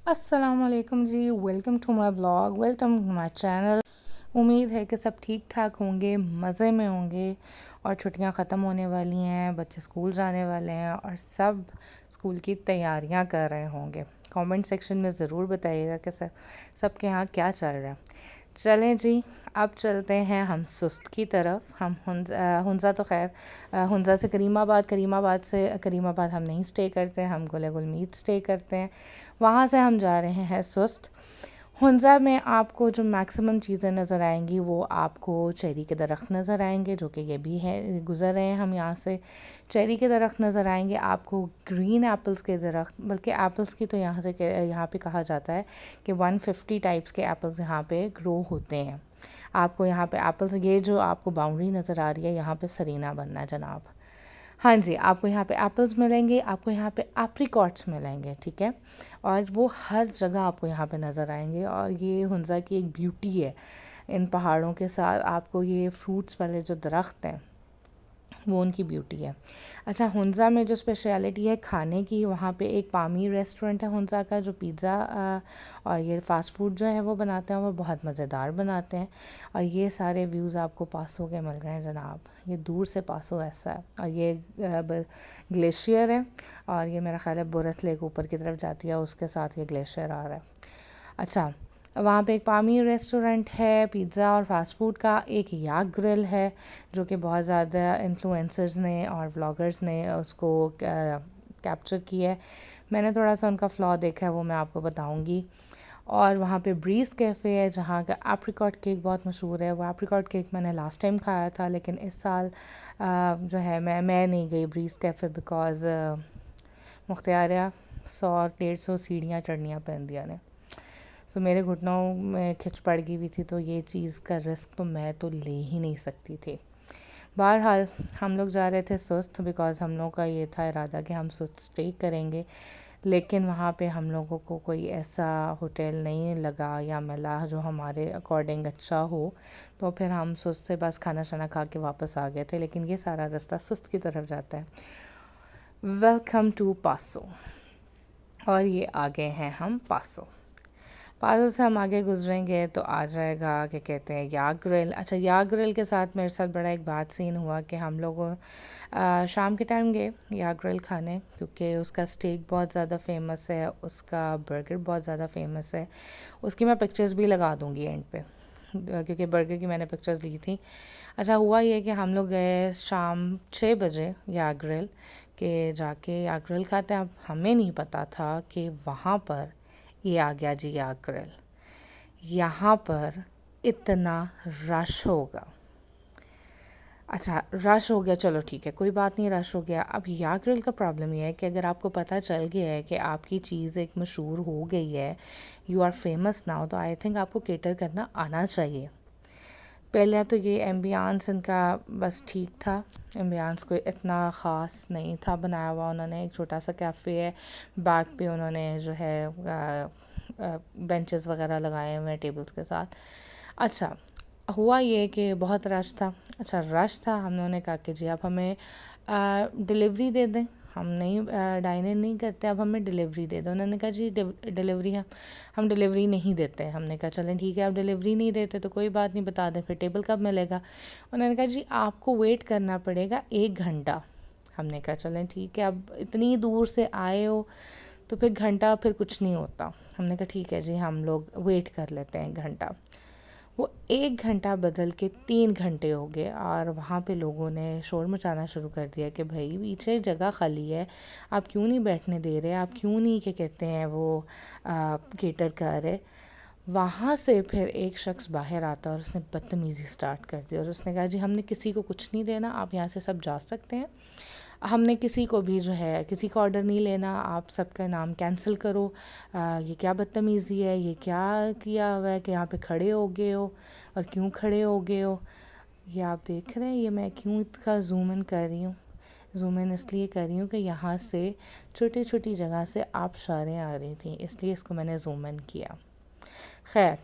अस्सलाम वालेकुम जी, welcome to my blog, welcome to my channel. उम्मीद है कि सब ठीक ठाक होंगे, मज़े में होंगे और छुट्टियां ख़त्म होने वाली हैं, बच्चे स्कूल जाने वाले हैं और सब स्कूल की तैयारियां कर रहे होंगे। कमेंट सेक्शन में ज़रूर बताइएगा कि सबके यहाँ क्या चल रहा है। चलें जी, अब चलते हैं हम सुस्त की तरफ। हम हुंज़ा तो खैर हुंज़ा से करीमाबाद हम नहीं स्टे करते, हम गुल गुलमीत स्टे करते हैं। वहाँ से हम जा रहे हैं सुस्त। हुंज़ा में आपको जो मैक्सिमम चीज़ें नज़र आएंगी वो आपको चेरी के दरख्त नज़र आएंगे, जो कि ये भी है, गुज़र रहे हैं हम यहाँ से। चेरी के दरख्त नज़र आएंगे आपको, ग्रीन एप्पल्स के दरख्त, बल्कि एप्पल्स की तो यहाँ पे कहा जाता है कि 150 टाइप्स के एप्पल्स यहाँ पे ग्रो होते हैं। आपको यहाँ पे एप्पल्स, ये जो आपको बाउंड्री नज़र आ रही है यहाँ पे सरीना बनना है जनाब। हाँ जी, आपको यहाँ पे एप्पल्स मिलेंगे, आपको यहाँ पे एप्रिकॉट्स मिलेंगे, ठीक है। और वो हर जगह आपको यहाँ पे नज़र आएंगे और ये हुंज़ा की एक ब्यूटी है। इन पहाड़ों के साथ आपको ये फ्रूट्स वाले जो दरख्त हैं वो उनकी ब्यूटी है। अच्छा, हुंज़ा में जो स्पेशलिटी है खाने की, वहाँ पे एक पामी रेस्टोरेंट है हुंज़ा का, जो पिज़्ज़ा और ये फ़ास्ट फूड जो है वो बनाते हैं, वो बहुत मज़ेदार बनाते हैं। और ये सारे व्यूज़ आपको पासों के मिल रहे हैं जनाब, ये दूर से पासों ऐसा है। और ये ग्लेशियर है और ये मेरा ख़्याल है बुरत लेक ऊपर की तरफ जाती है, उसके साथ ये ग्लेशियर आ रहा है। अच्छा, वहाँ पे एक पामी रेस्टोरेंट है पिज़्ज़ा और फास्ट फूड का। एक याक ग्रिल है जो कि बहुत ज़्यादा इन्फ्लुएंसर्स ने और व्लॉगर्स ने उसको कैप्चर किया है। मैंने थोड़ा सा उनका फ्लॉ देखा है, वो मैं आपको बताऊंगी। और वहाँ पे ब्रीज़ कैफ़े है जहाँ का एप्रिकॉट केक बहुत मशहूर है। वो एप्रिकॉट केक मैंने लास्ट टाइम खाया था, लेकिन इस साल जो है मैं नहीं गई ब्रीज़ कैफ़े, बिकॉज़ मुख्तियारिया 100-150 सीढ़ियाँ चढ़नियाँ पैंदियाँ ने, सो मेरे घुटनों में खिंच पड़ गई हुई थी, तो ये चीज़ का रिस्क तो मैं तो ले ही नहीं सकती थी। बहरहाल हम लोग जा रहे थे सुस्त, बिकॉज़ हम लोग का ये था इरादा कि हम सुस्त स्टे करेंगे, लेकिन वहाँ पे हम लोगों को कोई ऐसा होटल नहीं लगा या मिला जो हमारे अकॉर्डिंग अच्छा हो, तो फिर हम सुस्त से बस खाना शाना खा के वापस आ गए थे। लेकिन ये सारा रास्ता सुस्त की तरफ जाता है। वेलकम टू पासो। और ये आ गए हैं हम पासो। पासो से हम आगे गुजरेंगे तो आ जाएगा क्या कहते हैं याक ग्रिल। अच्छा, याक ग्रिल के साथ मेरे साथ बड़ा एक बात सीन हुआ कि हम लोग शाम के टाइम गए याक ग्रिल खाने, क्योंकि उसका स्टेक बहुत ज़्यादा फेमस है, उसका बर्गर बहुत ज़्यादा फेमस है। उसकी मैं पिक्चर्स भी लगा दूँगी एंड पे, क्योंकि बर्गर की मैंने पिक्चर्स ली थी। अच्छा, हुआ ये कि हम लोग गए शाम 6 बजे याक ग्रिल के, जाके याक ग्रिल खाते हैं। अब हमें नहीं पता था कि वहाँ पर ये आ गया जी याक ग्रिल, यहाँ पर इतना रश होगा। अच्छा, रश हो गया, चलो ठीक है, कोई बात नहीं, रश हो गया। अब याक ग्रिल का प्रॉब्लम ये है कि अगर आपको पता चल गया है कि आपकी चीज़ एक मशहूर हो गई है, यू आर फेमस नाउ, तो आई थिंक आपको केटर करना आना चाहिए। पहले तो ये एम्बियंस इनका बस ठीक था, एम्बियंस कोई इतना ख़ास नहीं था बनाया हुआ। उन्होंने एक छोटा सा कैफ़े है, बैक पे उन्होंने जो है बेंचेस वगैरह लगाए हुए हैं टेबल्स के साथ। अच्छा, हुआ ये कि बहुत रश था। अच्छा, रश था, हम लोगों ने कहा कि जी आप हमें डिलीवरी दे दें, हम नहीं डाइन इन नहीं करते, अब हमें डिलीवरी दे दो। उन्होंने कहा जी डिलीवरी हम डिलीवरी नहीं देते। हमने कहा चलें ठीक है, आप डिलीवरी नहीं देते तो कोई बात नहीं, बता दें फिर टेबल कब मिलेगा। उन्होंने कहा जी आपको वेट करना पड़ेगा 1 घंटा। हमने कहा चलें ठीक है, अब इतनी दूर से आए हो तो फिर घंटा फिर कुछ नहीं होता। हमने कहा ठीक है जी, हम लोग वेट कर लेते हैं 1 घंटा। वो 1 घंटा बदल के 3 घंटे हो गए और वहाँ पे लोगों ने शोर मचाना शुरू कर दिया कि भाई पीछे जगह खाली है, आप क्यों नहीं बैठने दे रहे, आप क्यों नहीं क्या कहते हैं वो केटर कर रहे। वहाँ से फिर एक शख्स बाहर आता और उसने बदतमीज़ी स्टार्ट कर दी और उसने कहा जी हमने किसी को कुछ नहीं देना, आप यहाँ से सब जा सकते हैं, हमने किसी को भी जो है किसी का ऑर्डर नहीं लेना, आप सबका नाम कैंसिल करो। ये क्या बदतमीज़ी है, ये क्या किया हुआ है कि यहाँ पे खड़े हो गए हो और क्यों खड़े हो गए हो। ये आप देख रहे हैं, ये मैं क्यों इसका जूम इन कर रही हूँ, जूम इन इसलिए कर रही हूँ कि यहाँ से छोटी छोटी जगह से आबशारें आ रही थी, इसलिए इसको मैंने जूम इन किया। खैर,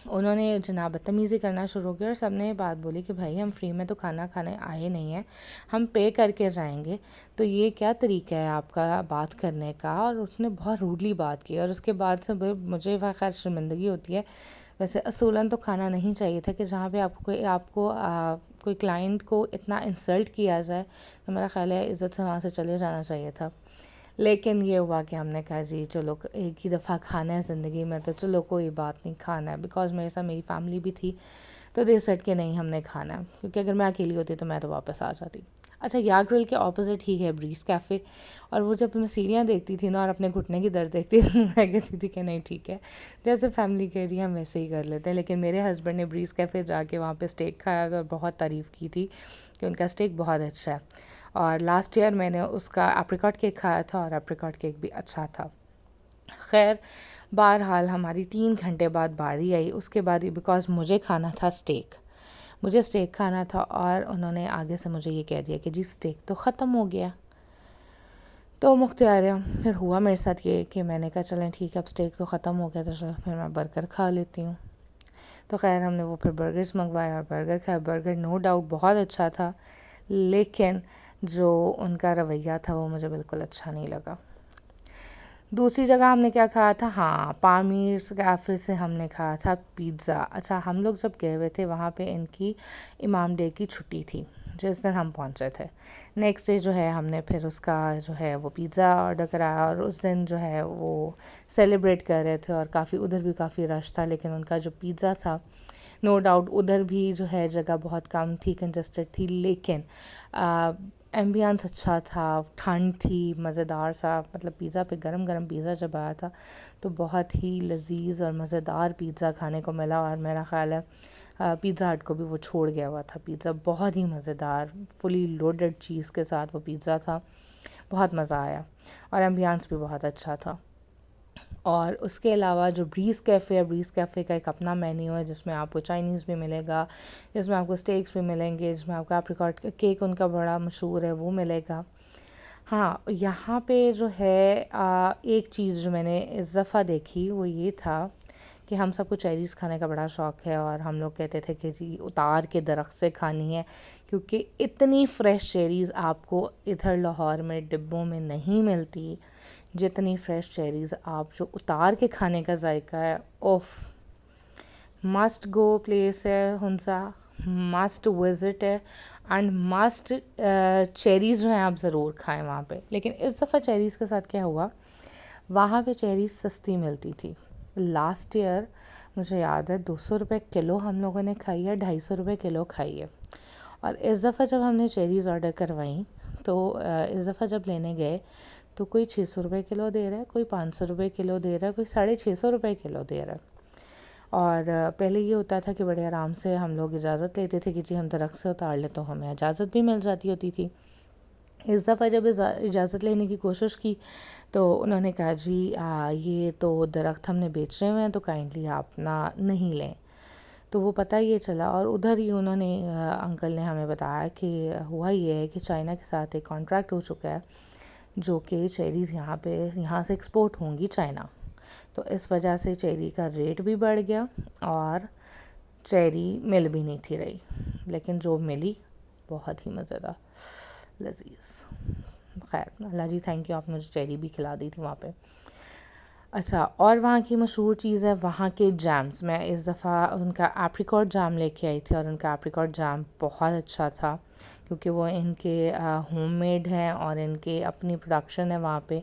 उन्होंने जनाब बदतमीज़ी करना शुरू किया और सब ने बात बोली कि भाई हम फ्री में तो खाना खाने आए नहीं हैं, हम पे करके जाएंगे, तो ये क्या तरीका है आपका बात करने का। और उसने बहुत रूडली बात की और उसके बाद से मुझे खैर शर्मिंदगी होती है। वैसे असूलन तो खाना नहीं चाहिए था कि जहाँ पे आपको कोई क्लाइंट को इतना इंसल्ट किया जाए, तो मेरा ख़्याल है इज़्ज़त से वहाँ से चले जाना चाहिए था। लेकिन ये हुआ कि हमने कहा जी चलो एक ही दफ़ा खाना है ज़िंदगी में, तो चलो कोई बात नहीं, खाना है। बिकॉज़ मेरे साथ मेरी फैमिली भी थी, तो दे सेट कि नहीं हमने खाना है, क्योंकि अगर मैं अकेली होती तो मैं तो वापस आ जाती। अच्छा, याक ग्रिल के ऑपोजिट ही है ब्रीज कैफ़े, और वो जब मैं सीढ़ियाँ देखती थी ना और अपने घुटने की दर्द देखती थी, मैं कहती थी कि नहीं ठीक है, जैसे फैमिली कह रही है हम वैसे ही कर लेते हैं। लेकिन मेरे हस्बैंड ने ब्रीज कैफ़े जाके वहाँ पे स्टेक खाया था और बहुत तारीफ़ की थी कि उनका स्टेक बहुत अच्छा है। और लास्ट ईयर मैंने उसका एप्रिकॉट केक खाया था और एप्रिकॉट केक भी अच्छा था। खैर, बहरहाल हमारी 3 घंटे बाद बारी आई। उसके बाद ही बिकॉज़ मुझे खाना था स्टेक, मुझे स्टेक खाना था, और उन्होंने आगे से मुझे ये कह दिया कि जी स्टेक तो ख़त्म हो गया। तो मुख्तियार फिर हुआ मेरे साथ ये कि मैंने कहा चलें ठीक है, अब स्टेक तो ख़त्म हो गया, तो चलो फिर मैं बर्गर खा लेती हूँ। तो खैर हमने वो फिर बर्गर्स मंगवाया और बर्गर खाया। बर्गर नो डाउट बहुत अच्छा था, लेकिन जो उनका रवैया था वो मुझे बिल्कुल अच्छा नहीं लगा। दूसरी जगह हमने क्या खाया था, हाँ, पामीर कैफ़े से हमने खाया था पिज़्ज़ा। अच्छा, हम लोग जब गए हुए थे वहाँ पे इनकी इमाम डे की छुट्टी थी जिस दिन हम पहुँचे थे। नेक्स्ट डे जो है हमने फिर उसका जो है वो पिज़्ज़ा ऑर्डर कराया, और उस दिन जो है वो सेलिब्रेट कर रहे थे, और काफ़ी उधर भी काफ़ी रश था। लेकिन उनका जो पिज़्ज़ा था, नो डाउट उधर भी जो है जगह बहुत कम थी, कंजस्टेड थी, लेकिन एम्बियंस अच्छा था, ठंड थी, मज़ेदार सा। मतलब पिज़्ज़ा पे गरम गरम पिज़्ज़ा जब आया था तो बहुत ही लजीज और मज़ेदार पिज़्ज़ा खाने को मिला। और मेरा ख़्याल है पिज़्ज़ा हट को भी वो छोड़ गया हुआ था। पिज़्ज़ा बहुत ही मज़ेदार, फुली लोडेड चीज़ के साथ वो पिज़्ज़ा था, बहुत मज़ा आया, और एम्बियंस भी बहुत अच्छा था। और उसके अलावा जो ब्रीज़ कैफ़े है, ब्रीज़ कैफ़े का एक अपना मेन्यू है जिसमें आपको चाइनीज़ भी मिलेगा, जिसमें आपको स्टेक्स भी मिलेंगे, जिसमें आपको एप्रिकॉट केक उनका बड़ा मशहूर है वो मिलेगा। हाँ, यहाँ पे जो है एक चीज़ जो मैंने इस दफ़ा देखी वो ये था कि हम सबको चेरीज़ खाने का बड़ा शौक़ है, और हम लोग कहते थे कि जी उतार के दरख्त से खानी है, क्योंकि इतनी फ़्रेश चेरीज़ आपको इधर लाहौर में डिब्बों में नहीं मिलती जितनी फ़्रेश चेरीज़ आप जो उतार के खाने का जायका है। ओफ, मस्ट गो प्लेस है हुंसा, मस्ट विज़िट है, एंड मस्ट चेरीज़ जो हैं आप ज़रूर खाएं वहाँ पे। लेकिन इस दफ़ा चेरीज़ के साथ क्या हुआ, वहाँ पे चेरीज़ सस्ती मिलती थी। लास्ट ईयर मुझे याद है 200 रुपये किलो हम लोगों ने खाई है, 250 रुपये किलो खाई है। और इस दफ़ा जब हमने चेरीज़ ऑर्डर करवाई तो इस दफ़ा जब लेने गए तो कोई 600 रुपये किलो दे रहा है, कोई 500 रुपये किलो दे रहा है, कोई 650 रुपये किलो दे रहा है। और पहले ये होता था कि बड़े आराम से हम लोग इजाज़त लेते थे कि जी हम दरख्त से उतार ले, तो हमें इजाज़त भी मिल जाती होती थी। इस दफ़ा जब इजाज़त लेने की कोशिश की तो उन्होंने कहा जी ये तो दरख्त हमने बेच रहे हुए हैं, तो काइंडली आप ना नहीं लें। तो वो पता ये चला, और उधर ही उन्होंने अंकल ने हमें बताया कि हुआ ये है कि चाइना के साथ एक कॉन्ट्रैक्ट हो चुका है, जो कि चेरीज़ यहाँ से एक्सपोर्ट होंगी चाइना। तो इस वजह से चेरी का रेट भी बढ़ गया और चेरी मिल भी नहीं थी रही, लेकिन जो मिली बहुत ही मज़ेदार, लजीज। खैर अल्लाह जी थैंक यू, आपने मुझे चेरी भी खिला दी थी वहाँ पे। अच्छा, और वहाँ की मशहूर चीज़ है वहाँ के जैम्स। मैं इस दफ़ा उनका एप्रिकॉट जैम लेके आई थी, और उनका एप्रिकॉट जैम बहुत अच्छा था, क्योंकि वो इनके होममेड हैं और इनके अपनी प्रोडक्शन है वहाँ पे,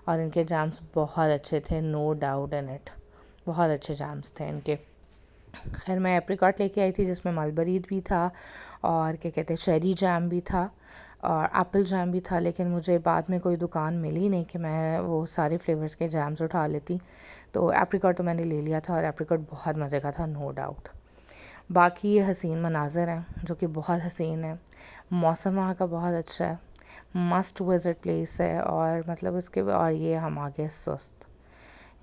और इनके जैम्स बहुत अच्छे थे, नो डाउट इन इट, बहुत अच्छे जैम्स थे इनके। खैर मैं एप्रिकॉट लेके आई थी जिसमें मलबरी भी था, और क्या कहते हैं शेरी जैम भी था, और एप्पल जैम भी था। लेकिन मुझे बाद में कोई दुकान मिली नहीं कि मैं वो सारे फ्लेवर्स के जैम्स उठा लेती, तो एप्रिकॉट तो मैंने ले लिया था, और एप्रिकॉट बहुत मज़े का था, नो डाउट। बाकी ये हसीन मनाज़र हैं जो कि बहुत हसीन है, मौसम वहाँ का बहुत अच्छा है, मस्ट विज़िट प्लेस है। और मतलब उसके और ये हम आगे सुस्त,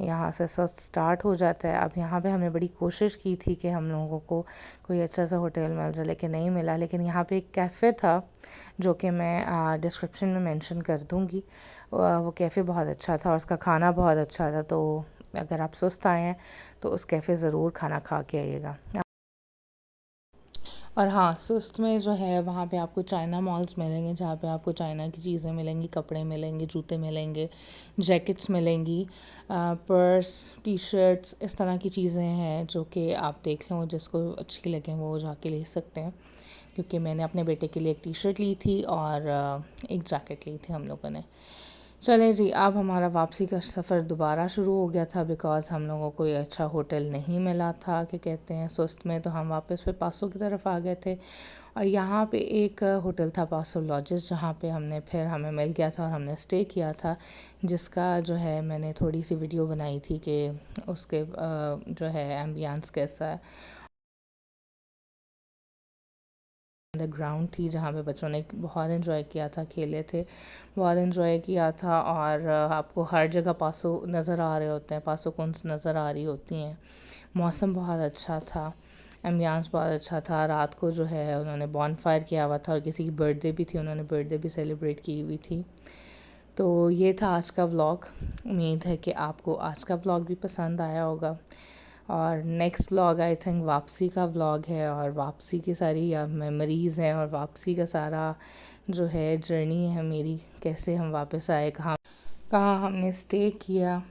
यहाँ से सब स्टार्ट हो जाता है। अब यहाँ पे हमने बड़ी कोशिश की थी कि हम लोगों को कोई अच्छा सा होटल मिल जाए, लेकिन नहीं मिला। लेकिन यहाँ पे एक कैफ़े था जो कि मैं डिस्क्रिप्शन में मेंशन कर दूँगी, वो कैफ़े बहुत अच्छा था और उसका खाना बहुत अच्छा था, तो अगर आप सुस्त आए हैं तो उस कैफ़े ज़रूर खाना खा के आइएगा। और हाँ, सुस्त में जो है वहाँ पे आपको चाइना मॉल्स मिलेंगे, जहाँ पे आपको चाइना की चीज़ें मिलेंगी, कपड़े मिलेंगे, जूते मिलेंगे, जैकेट्स मिलेंगी, पर्स, टी शर्ट्स, इस तरह की चीज़ें हैं जो कि आप देख लो, जिसको अच्छी लगें वो जाके ले सकते हैं। क्योंकि मैंने अपने बेटे के लिए एक टी शर्ट ली थी और एक जैकेट ली थी हम लोगों ने। चले जी, अब हमारा वापसी का सफ़र दोबारा शुरू हो गया था, बिकॉज़ हम लोगों को कोई अच्छा होटल नहीं मिला था कि कहते हैं सुस्त में, तो हम वापस फिर पासो की तरफ आ गए थे। और यहाँ पे एक होटल था पासो लॉजेस, जहाँ पे हमें मिल गया था और हमने स्टे किया था, जिसका जो है मैंने थोड़ी सी वीडियो बनाई थी कि उसके जो है एम्बियंस कैसा है। द ग्राउंड थी जहाँ पे बच्चों ने बहुत इन्जॉय किया था, खेले थे, बहुत इन्जॉय किया था। और आपको हर जगह पासो नज़र आ रहे होते हैं, पासो कौन्स नज़र आ रही होती हैं। मौसम बहुत अच्छा था, एम्बियंस बहुत अच्छा था। रात को जो है उन्होंने बॉनफायर किया हुआ था और किसी की बर्थडे भी थी, उन्होंने बर्थडे भी सेलिब्रेट की हुई थी। तो ये था आज का व्लॉग। उम्मीद है कि आपको आज का व्लॉग भी पसंद आया होगा। और नेक्स्ट व्लॉग आई थिंक वापसी का व्लॉग है, और वापसी की सारी मेमोरीज़ हैं, और वापसी का सारा जो है जर्नी है मेरी, कैसे हम वापस आए, कहाँ कहाँ हमने स्टे किया।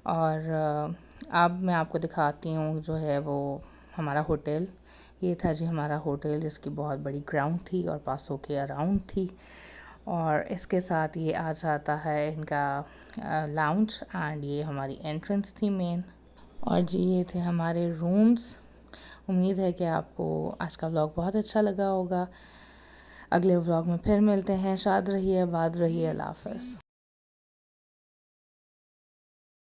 और अब मैं आपको दिखाती हूँ जो है वो हमारा होटल। ये था जी हमारा होटल, जिसकी बहुत बड़ी ग्राउंड थी और पासों के अराउंड थी। और इसके साथ ये आ जाता है इनका लाउंज, एंड ये हमारी एंट्रेंस थी मेन। और जी ये थे हमारे रूम्स। उम्मीद है कि आपको आज का व्लॉग बहुत अच्छा लगा होगा। अगले व्लॉग में फिर मिलते हैं। शाद रहिए, आबाद रहिए, अल्लाह हाफ़िज़।